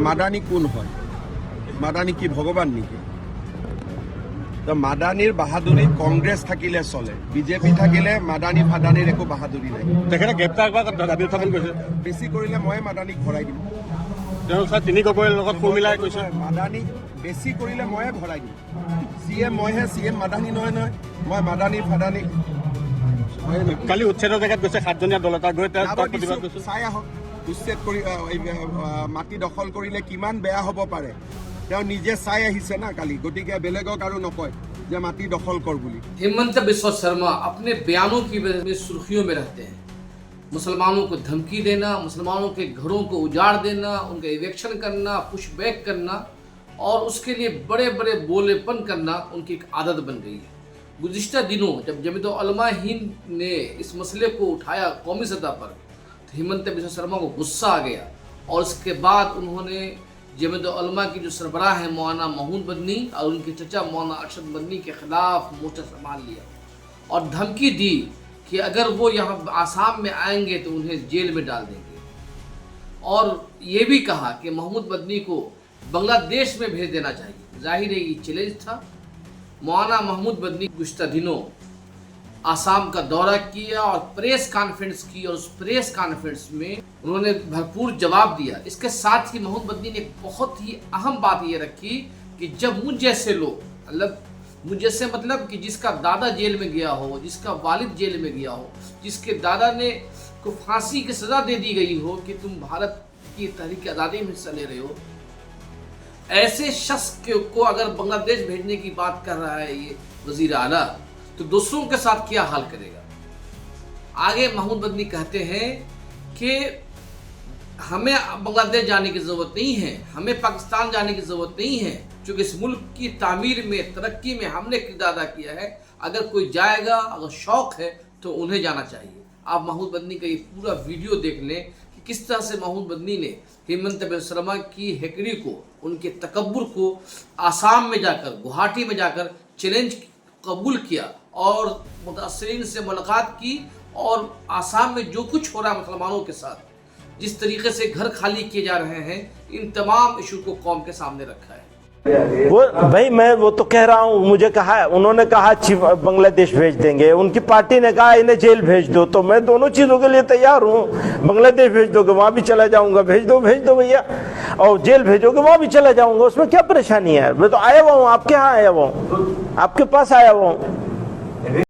মাদানী কোন হয়? মাদানী কি ভগবান নেকি? তো মাদানীৰ বাহাদুৰিত কংগ্ৰেছ থাকিলে চলে, বিজেপি থাকিলে মাদানী ফাদানীৰ একো বাহাদুৰি নাই। তেখেতে গ্ৰেপ্তাৰ কৰা দাবী উত্থাপন কৰিছে। বেছি কৰিলে মই মাদানীক ভৰাই দিম। তেওঁ তিনি গগৈৰ লগত সুৰ মিলাই কৈছে মাদানী বেছি কৰিলে ময়ে ভৰাই দিম। চিএম মইহে, চিএম মাদানী নহয় নহয়। মই মাদানী ফাদানী কালি উচ্ছেদৰ জেগাত গৈছে 7জনীয়া দল এটা গৈ প্ৰতিবাদ কৰিছে। চাই আহক উচ্ছেদ কৰি মাটি দখল কৰিলে কিমান বেয়া হ'ব পাৰে তেওঁ নিজে চাই আহিছে না কালি, গতিকে বেলেগক আৰু নকয় যে মাটি দখল কৰ বুলি। हेमंत बिस्वा शर्मा अपने बयानों की वजह से सुर्खियों में रहते हैं। मुसलमानों को धमकी देना, मुसलमानों के घरों को उजाड़ देना, उनका इवेक्शन करना, पुश बैक करना और उसके लिए बड़े बड़े बोलेपन करना उनकी एक आदत बन गई है। गुज़िश्ता दिनों जब जमीयत उलमा हिंद ने इस मसले को उठाया कौमी सतह पर तो हेमंत बिस्वा शर्मा को गुस्सा आ गया और उसके बाद उन्होंने जमीयत उलमा की जो सरबराह है मौलाना महमूद मदनी और उनके चचा मौलाना अरशद मदनी के खिलाफ मोर्चा संभाल लिया और धमकी दी कि अगर वो यहाँ आसाम में आएंगे तो उन्हें जेल में डाल देंगे। और ये भी कहा कि महमूद मदनी को बांग्लादेश में भेज देना चाहिए। जाहिर है ये चैलेंज था। मौलाना महमूद मदनी गुज़िश्ता दिनों आसाम का दौरा किया और प्रेस कॉन्फ्रेंस की और उस प्रेस कॉन्फ्रेंस में उन्होंने भरपूर जवाब दिया। इसके साथ ही महमूद मदनी ने एक बहुत ही अहम बात ये रखी कि जब मुझ जैसे लोग, मुझ जैसे मतलब कि जिसका दादा जेल में गया हो, जिसका वालिद जेल में गया हो, जिसके दादा ने को फांसी की सज़ा दे दी गई हो कि तुम भारत की तहरीक आज़ादी में हिस्सा ले रहे हो, ऐसे शख्स को अगर बांग्लादेश भेजने की बात कर रहा है ये वज़ीर आला तो दूसरों के साथ क्या हाल करेगा। आगे महमूद मदनी कहते हैं कि हमें बांग्लादेश जाने की ज़रूरत नहीं है, हमें पाकिस्तान जाने की ज़रूरत नहीं है, क्योंकि इस मुल्क की तामीर में, तरक्की में हमने किरदार अदा किया है। अगर कोई जाएगा, अगर शौक़ है तो उन्हें जाना चाहिए। आप महमूद मदनी का ये पूरा वीडियो देख लें कि किस तरह से महमूद मदनी ने हेमंत बिस्वा शर्मा की हेकड़ी को, उनके तकब्बुर को आसाम में जाकर, गुवाहाटी में जाकर चैलेंज कबूल किया और मुतासरीन से मुलाकात की और आसाम में जो कुछ हो रहा है मुसलमानों के साथ, जिस तरीके से घर खाली किए जा रहे हैं, इन तमाम इशू को कौम के सामने रखा है। वो भाई मैं वो तो कह रहा हूँ, मुझे कहा है, उन्होंने कहा बांग्लादेश भेज देंगे, उनकी पार्टी ने कहा इन्हें जेल भेज दो, तो मैं दोनों चीज़ों के लिए तैयार हूँ। बांग्लादेश भेज दोगे वहाँ भी चला जाऊँगा, भेज दो भैया, और जेल भेजोगे वहाँ भी चला जाऊँगा, उसमें क्या परेशानी है। मैं तो आया हुआ हूँ, आपके यहाँ आया हुआ हूँ, आपके पास आया हुआ हूँ।